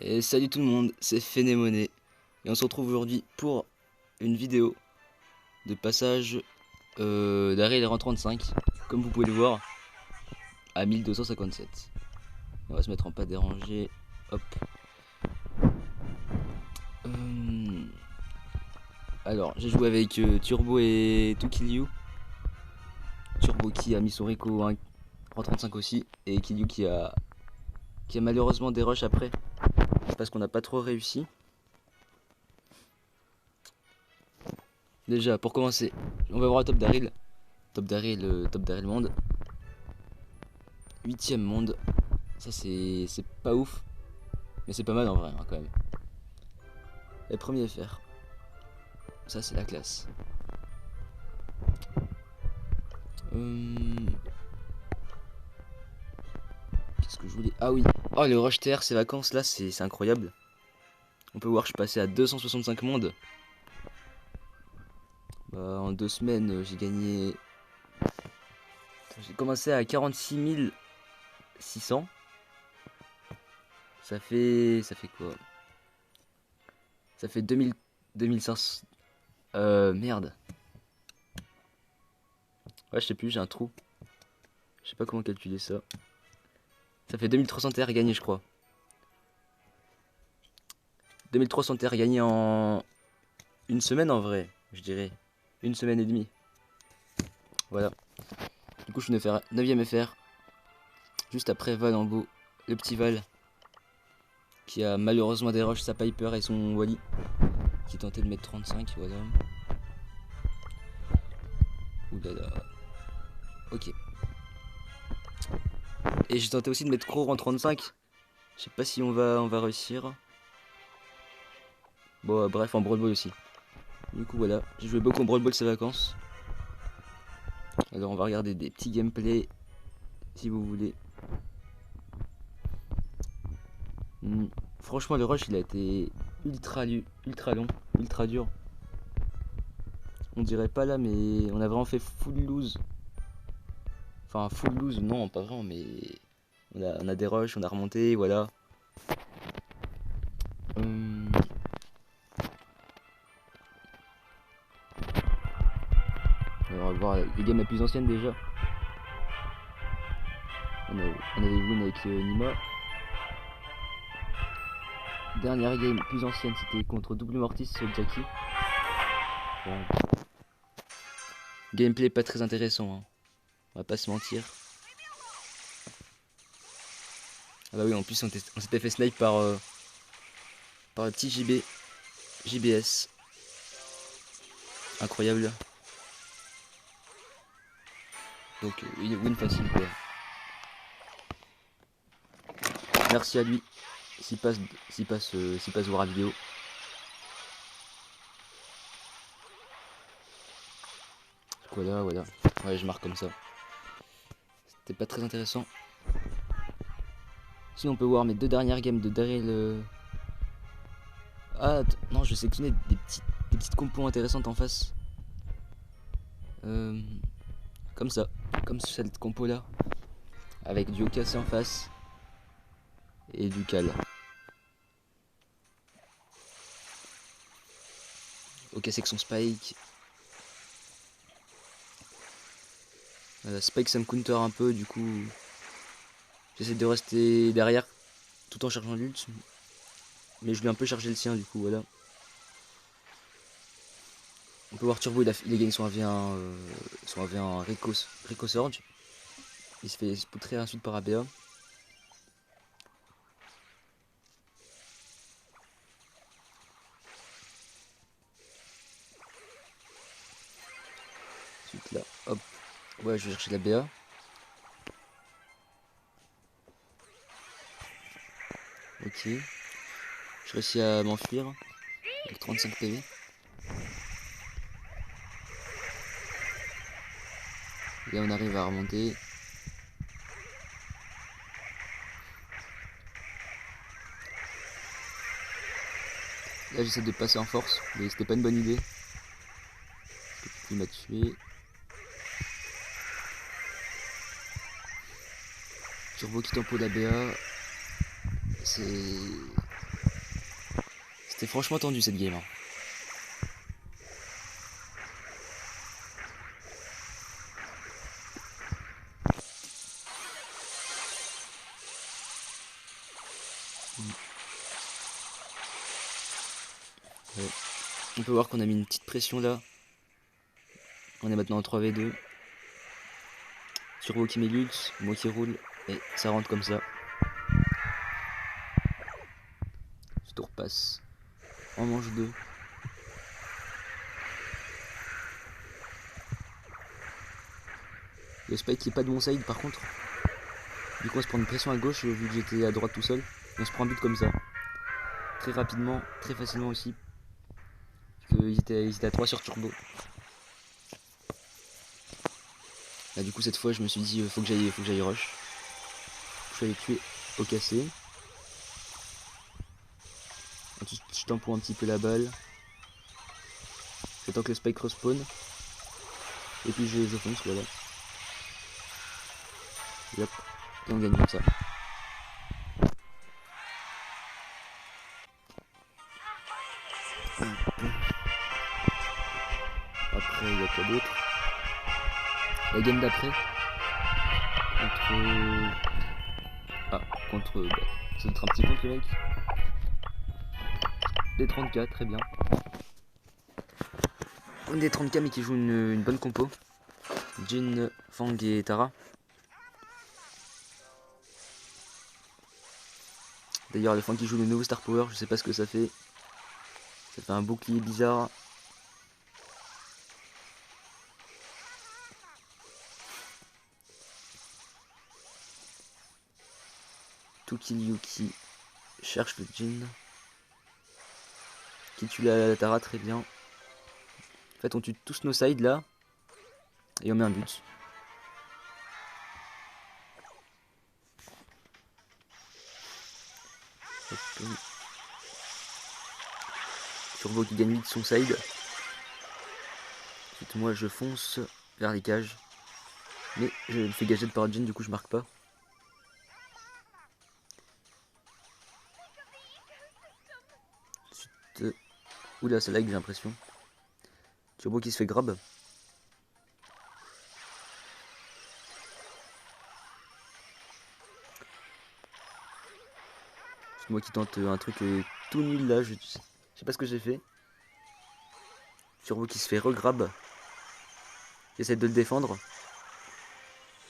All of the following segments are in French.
Et salut tout le monde, c'est Phénémoné. Et on se retrouve aujourd'hui pour une vidéo de passage d'Ariel en 35, comme vous pouvez le voir, à 1257. On va se mettre en pas dérangé. Hop. Alors, j'ai joué avec Turbo et Tukiliu. Turbo qui a mis son Rico en 35 aussi, et Killiu qui a malheureusement des rushs après, parce qu'on n'a pas trop réussi. Déjà, pour commencer, on va voir le top d'Ariel. Top d'Ariel monde. 8ème monde. Ça, c'est pas ouf. Mais c'est pas mal en vrai, hein, quand même. Et premier FR. Ça, c'est la classe. Qu'est-ce que je voulais. Ah oui. Oh, le rush TR, ces vacances là, c'est incroyable. On peut voir, je suis passé à 265 mondes. Bah, en 2 semaines, j'ai gagné. J'ai commencé à 46 600. Ça fait quoi? Ça fait 2500. Merde. Ouais, je sais plus, j'ai un trou. Je sais pas comment calculer ça. Ça fait 2300 TR gagnés, je crois. 2300 TR gagnés en une semaine en vrai, je dirais. Une semaine et demie. Voilà. Du coup, je suis 9ème FR. Juste après Val en beau. Le petit Val. Qui a malheureusement des rushs, sa Piper et son Wally. Qui tentait de mettre 35, voilà. Oulala. Ok. Et j'ai tenté aussi de mettre Crow en 35. Je sais pas si on va réussir. Bon, bref, en Brawl Ball aussi. Du coup, voilà. J'ai joué beaucoup en Brawl Ball ces vacances. Alors, on va regarder des petits gameplays. Si vous voulez. Franchement, le rush, il a été ultra long, ultra dur. On dirait pas là, mais on a vraiment fait full lose. Enfin, full lose, non, pas vraiment, mais on a des rushs, on a remonté, voilà. On va voir les games les plus anciennes déjà. On avait win avec Nima. Dernière game plus ancienne, c'était contre Double Mortis sur Jackie. Bon. Gameplay pas très intéressant, hein. On va pas se mentir. Ah bah oui, en plus on s'était fait snipe par le petit JBS. Incroyable. Donc win facile quoi. Merci à lui s'il passe voir la vidéo. Voilà. Ouais, je marque comme ça. C'était pas très intéressant. Sinon on peut voir mes 2 dernières games de Daryl. Ah non, je sélectionnais des petites compos intéressantes en face. Comme ça. Comme cette compo là. Avec du OKC en face. Et du Cal. OKC avec son Spike. Spike ça me counter un peu, du coup j'essaie de rester derrière tout en chargeant l'ult, mais je lui ai un peu chargé le sien, du coup voilà. On peut voir Turbo, il a gagné son AV1 Rico Surge. Il se fait spoutrer ensuite par ABA. Ensuite là, hop. Ouais, je vais chercher la BA. Ok. Je réussis à m'enfuir avec 35 PV. Et là on arrive à remonter. Là j'essaie de passer en force, mais c'était pas une bonne idée. Il m'a tué. Turbo qui tempo la BA. C'est C'est franchement tendu cette game. Hein. Ouais. On peut voir qu'on a mis une petite pression là. On est maintenant en 3v2. Turbo qui met l'ult, moi qui roule, et ça rentre comme ça. Ce tour passe. On mange 2. Le spike qui est pas de mon side par contre. Du coup on se prend une pression à gauche vu que j'étais à droite tout seul. Et on se prend un but comme ça. Très rapidement, très facilement aussi. Parce qu'ils étaient à 3 sur turbo. Là du coup cette fois je me suis dit faut que j'aille rush. Je suis allé tuer au cassé. Ensuite je tamponne un petit peu la balle. J'attends que le spike respawn. Et puis je fonce, voilà. Yep. Et on gagne comme ça. Après il y a quoi d'autre? La game d'après. Contre... bah, ça doit être un petit contre le mec. Des 30k, très bien. On des 30k mais qui joue une bonne compo. Jin, Fang et Tara. D'ailleurs le Fang qui joue le nouveau Star Power, je sais pas ce que ça fait. Ça fait un bouclier bizarre. Tuki Yuki cherche le Jin. Qui tue la Tara, très bien. En fait on tue tous nos sides là. Et on met un but. Hop. Turbo qui gagne vite son side. Ensuite moi je fonce vers les cages. Mais je le fais gadget par Jin, du coup je marque pas. Ensuite... Oula ça lag j'ai l'impression. Turbo qui se fait grab. C'est moi qui tente un truc tout nul là, je sais pas ce que j'ai fait. Turbo qui se fait regrab. J'essaie de le défendre.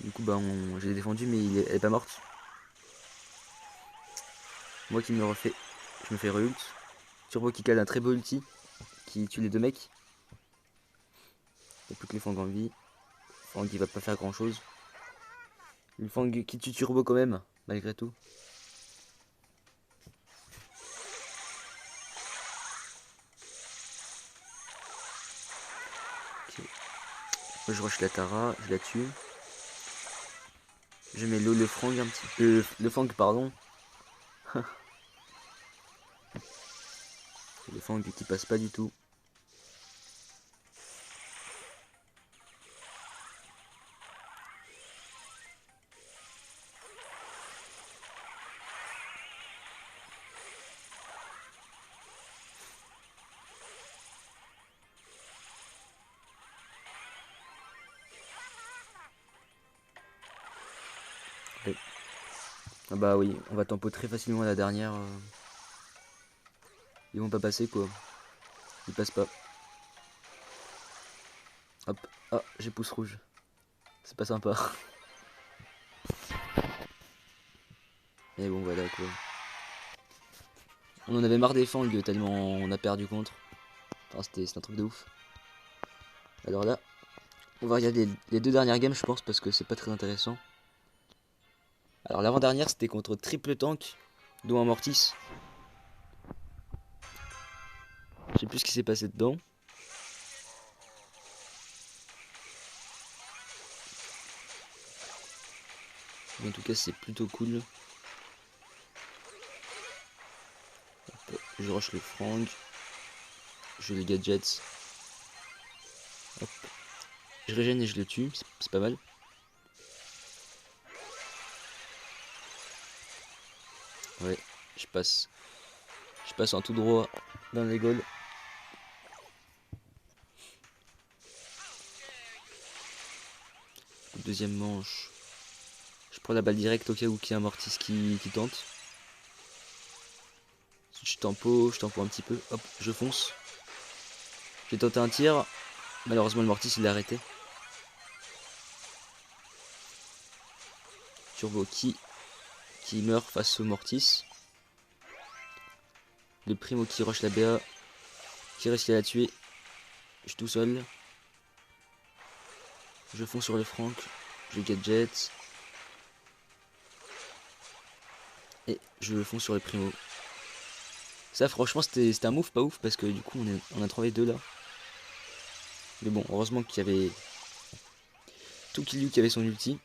Du coup bah j'ai défendu mais elle est pas morte. Moi qui me refais. Je me fais re-ult. Turbo qui cale un très beau ulti. Qui tue les deux mecs. Il n'y a plus que les Fang en vie. Fang il va pas faire grand chose. Le Fang qui tue Turbo quand même, malgré tout. Okay. Moi je rush la Tara, je la tue. Je mets le Fang un petit peu. Le Fang pardon. Le Fang qui passe pas du tout. Ouais. Ah bah oui, on va tempo très facilement à la dernière. Ils vont pas passer quoi. Ils passent pas. Hop. Ah, j'ai pouce rouge. C'est pas sympa. Mais bon voilà quoi. On en avait marre des Fang tellement on a perdu contre. Enfin c'est un truc de ouf. Alors là, on va regarder les deux dernières games je pense parce que c'est pas très intéressant. Alors l'avant-dernière c'était contre triple tank, dont un Mortis. Je sais plus ce qui s'est passé dedans. Mais en tout cas c'est plutôt cool. Hop, je rush le Frang. Je les gadgets. Hop. Je régène et je le tue, c'est pas mal. Ouais, je passe en tout droit dans les goals. Deuxième manche. Je prends la balle directe au cas où il y a un Mortis qui tente. Je tempo un petit peu. Hop, je fonce. J'ai tenté un tir. Malheureusement, le Mortis il l'a arrêté. Turbo qui meurt face au Mortis. Le Primo qui rush la BA. Qui réussit à la tuer. Je suis tout seul. Je fonce sur le Frank. Je gadget. Et je fonce sur le Primo. Ça franchement c'était un move pas ouf parce que du coup on a trouvé deux là. Mais bon, heureusement qu'il y avait Tukilyu qui avait son ulti.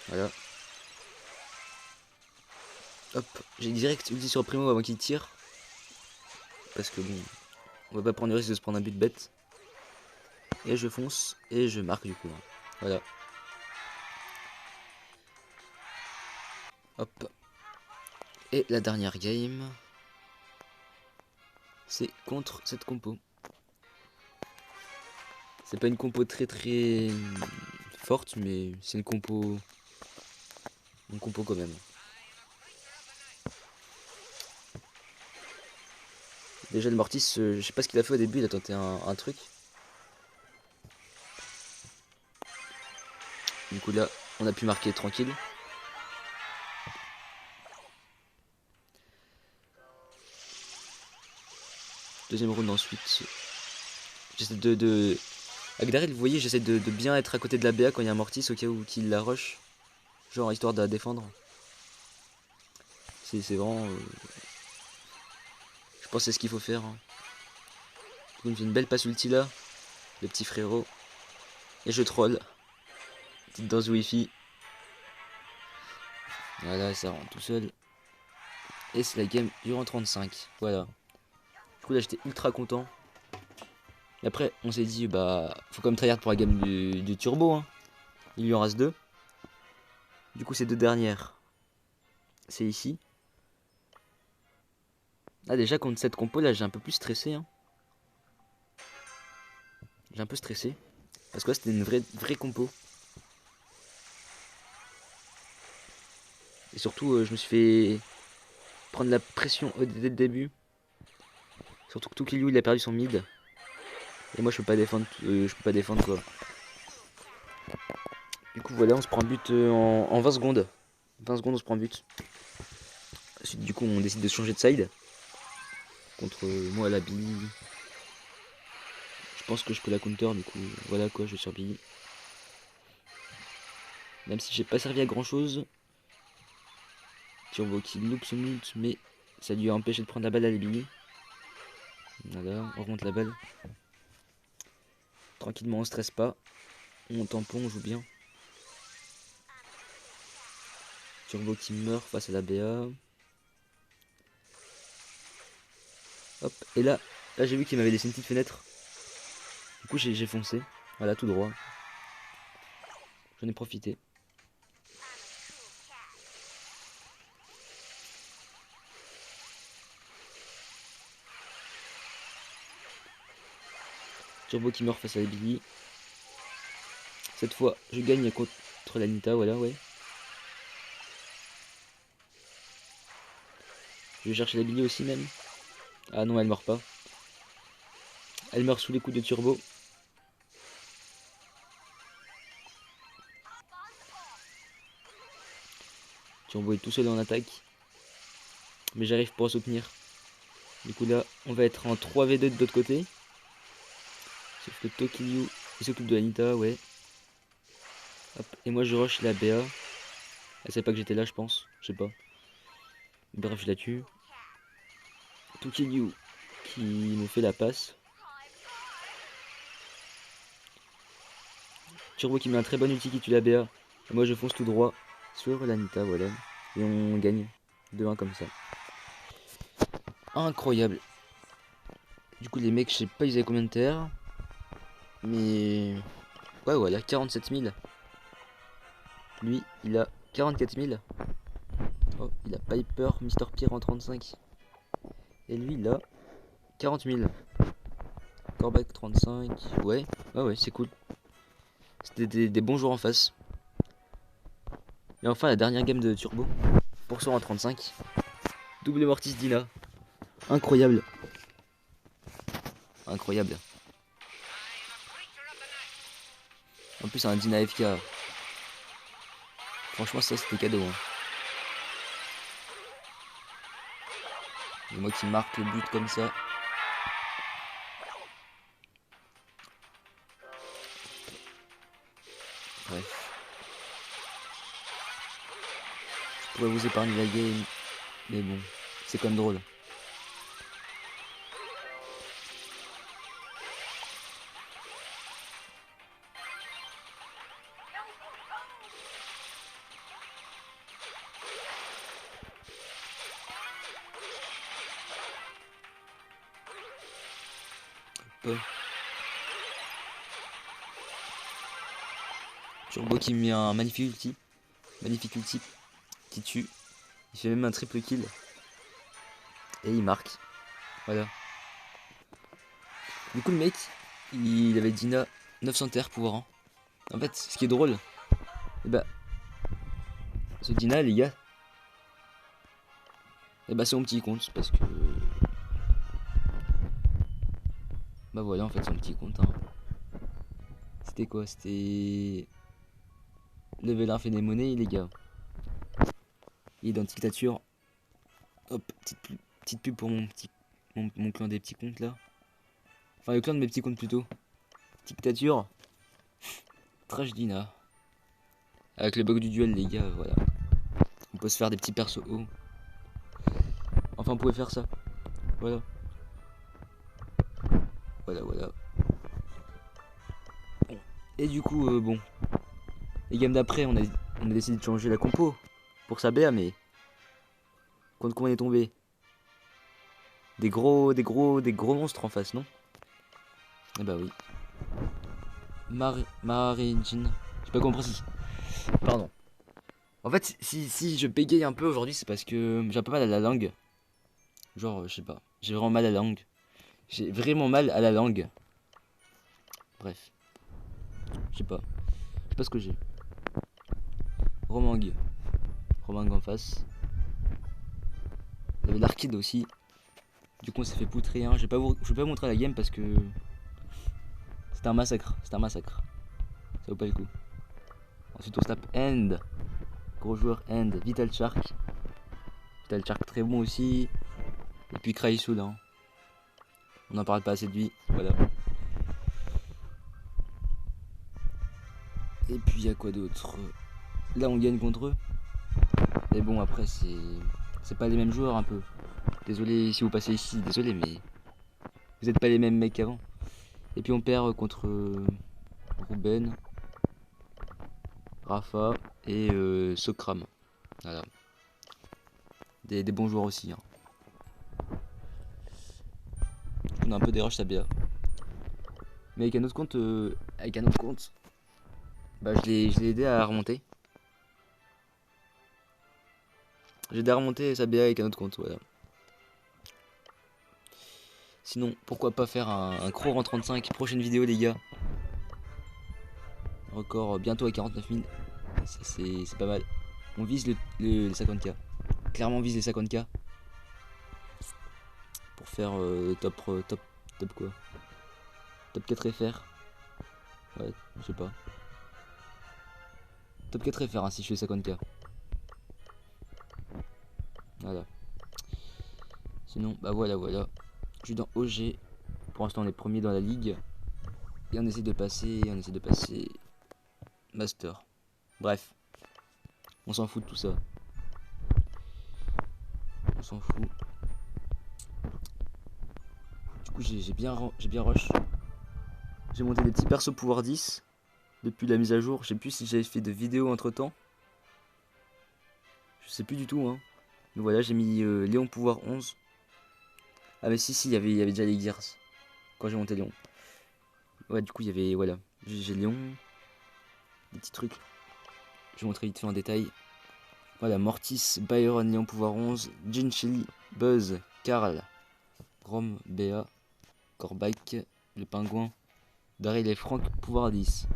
Voilà. Hop, j'ai direct ulti sur Primo avant qu'il tire. Parce que bon, on va pas prendre le risque de se prendre un but bête. Et je fonce et je marque du coup. Voilà. Hop. Et la dernière game, c'est contre cette compo. C'est pas une compo très forte, mais c'est une compo quand même. Déjà le Mortis, je sais pas ce qu'il a fait au début, il a tenté un truc. Du coup là, on a pu marquer tranquille. Deuxième round ensuite. J'essaie de... Avec vous voyez, j'essaie de bien être à côté de la BA quand il y a un Mortis au cas où qu'il la rush. Genre histoire de la défendre. C'est vraiment... Je pense que c'est ce qu'il faut faire. Hein. Du coup, il me fait une belle passe ulti là. Le petit frérot. Et je troll. Petite danse wifi. Voilà, ça rentre tout seul. Et c'est la game durant 35. Voilà. Du coup là j'étais ultra content. Et après on s'est dit bah faut quand même tryhard pour la game du turbo. Hein. Il lui en reste deux. Du coup ces deux dernières. C'est ici. Ah déjà contre cette compo là j'ai un peu plus stressé. Hein. J'ai un peu stressé. Parce que là c'était une vraie compo. Et surtout je me suis fait prendre la pression dès le début. Surtout que Tukilyu il a perdu son mid. Et moi je peux pas défendre, quoi. Du coup voilà on se prend un but en 20 secondes. 20 secondes on se prend un but. Ensuite du coup on décide de changer de side. Contre moi la bille. Je pense que je peux la counter du coup voilà quoi je vais sur bille. Même si j'ai pas servi à grand chose. Turbo qui loupe son ult mais ça lui a empêché de prendre la balle à la bille. Voilà on remonte la balle. Tranquillement on stresse pas. On tampon on joue bien. Turbo qui meurt face à la BA. Hop et là j'ai vu qu'il m'avait laissé une petite fenêtre. Du coup j'ai foncé. Voilà tout droit. J'en ai profité. Turbo qui meurt face à la Billy. Cette fois, je gagne contre la Nita, voilà, ouais. Je vais chercher la Billy aussi même. Ah non, elle meurt pas. Elle meurt sous les coups de Turbo. Turbo est tout seul en attaque. Mais j'arrive pour soutenir. Du coup là, on va être en 3v2 de l'autre côté. Sauf que Tukilyu, il s'occupe de la Nita, ouais. Hop, et moi je rush la BA. Elle savait pas que j'étais là, je pense. Je sais pas. Bref, je la tue. Tukilyu qui me fait la passe. Turbo qui met un très bon ulti qui tue la BA. Et moi je fonce tout droit sur la Nita, voilà. Et on gagne 2-1 comme ça. Incroyable. Du coup les mecs, je sais pas ils avaient combien de terres. Mais... ouais voilà, 47 000. Lui, il a 44 000. Oh, il a Piper, Mister Pierre en 35. Et lui, il a 40 000. Corbac 35. Ouais, ouais, c'est cool. C'était des bons joueurs en face. Et enfin, la dernière game de Turbo. Pour en 35. Double Mortis Dina. Incroyable. Incroyable. En plus, un Dina FK. Franchement, ça, c'était cadeau. Hein. Et moi qui marque le but comme ça. Bref. Je pourrais vous épargner la game. Mais bon, c'est quand même drôle. Hop. Turbo qui me met un magnifique ulti. Magnifique ulti. Qui tue. Il fait même un triple kill. Et il marque. Voilà. Du coup, le mec, il avait Dina 900 terres pouvoir. Hein. En fait, ce qui est drôle, et bah, ce Dina, les gars, et bah, c'est mon petit compte. Parce que. Bah voilà, en fait, c'est mon petit compte. Hein. C'était quoi? C'était. Level 1 fait des monnaies, les gars. Il est dans dictature. Hop, petite pub pour mon clan des petits comptes là. Enfin, le clan de mes petits comptes plutôt. Dictature. Trash Dina. Avec le bug du duel, les gars, voilà. On peut se faire des petits persos hauts. Enfin, on pouvait faire ça. Voilà. Voilà. Bon. Et du coup, bon. Les games d'après, on a décidé de changer la compo pour sa BA, mais. Contre quoi on est tombé? Des gros monstres en face, non? Eh bah oui. Marijin. J'ai pas compris. Pardon. En fait, si je bégaye un peu aujourd'hui, c'est parce que j'ai un peu mal à la langue. Genre, je sais pas. J'ai vraiment mal à la langue. J'ai vraiment mal à la langue. Bref. Je sais pas. Je sais pas ce que j'ai. Romang. Romang en face. Il y avait l'Arkid aussi. Du coup, on s'est fait poutrer. Hein. Je vais pas vous montrer la game parce que c'était un massacre. C'était un massacre. Ça vaut pas le coup. Ensuite, on se tape End. Gros joueur End. Vital Shark. Vital Shark très bon aussi. Et puis Kraisul. Hein. On n'en parle pas assez de lui. Voilà. Et puis, il y a quoi d'autre? Là, on gagne contre eux. Mais bon, après, c'est pas les mêmes joueurs un peu. Désolé si vous passez ici, désolé, mais vous êtes pas les mêmes mecs qu'avant. Et puis on perd contre Ruben, Rafa et Sokram. Voilà. Des bons joueurs aussi. Hein. On a un peu des rushs à BA. Mais avec un autre compte, bah je l'ai aidé à remonter. J'ai aidé à remonter sa BA avec un autre compte, voilà. Sinon, pourquoi pas faire un Croc en 35, prochaine vidéo les gars. Record bientôt à 49 000. C'est pas mal. On vise les 50k. Clairement on vise les 50k. Pour faire top quoi. Top 4 FR. Ouais, je sais pas. Top 4 FR hein, si je fais 50k. Voilà. Sinon, bah voilà. Je suis dans OG. Pour l'instant on est premier dans la ligue. Et on essaie de passer Master. Bref. On s'en fout de tout ça. On s'en fout. Du coup j'ai bien rush. J'ai monté des petits persos pouvoir 10. Depuis la mise à jour. Je sais plus si j'avais fait de vidéos entre temps. Je sais plus du tout hein. Mais voilà j'ai mis Léon pouvoir 11. Ah mais si il y avait déjà les Gears. Quand j'ai monté Léon. Ouais du coup il y avait voilà. J'ai Léon. Des petits trucs. Je vais montrer vite fait en détail. Voilà, Mortis, Byron, Léon pouvoir 11, Gin Chili, Buzz, Karl, Grom, BA, Corbike, le pingouin, Daryl et Franck, pouvoir 10.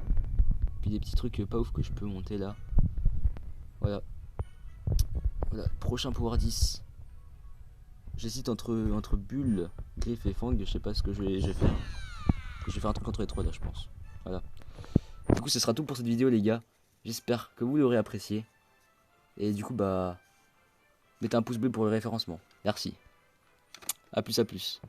Puis des petits trucs pas ouf que je peux monter là. Voilà. Voilà, prochain pouvoir 10. J'hésite entre Bulle, Griff et Fang, je sais pas ce que je vais faire. Je vais faire un truc entre les trois là, je pense. Voilà. Du coup, ce sera tout pour cette vidéo, les gars. J'espère que vous l'aurez apprécié. Et du coup, bah, mettez un pouce bleu pour le référencement. Merci. A plus, à plus.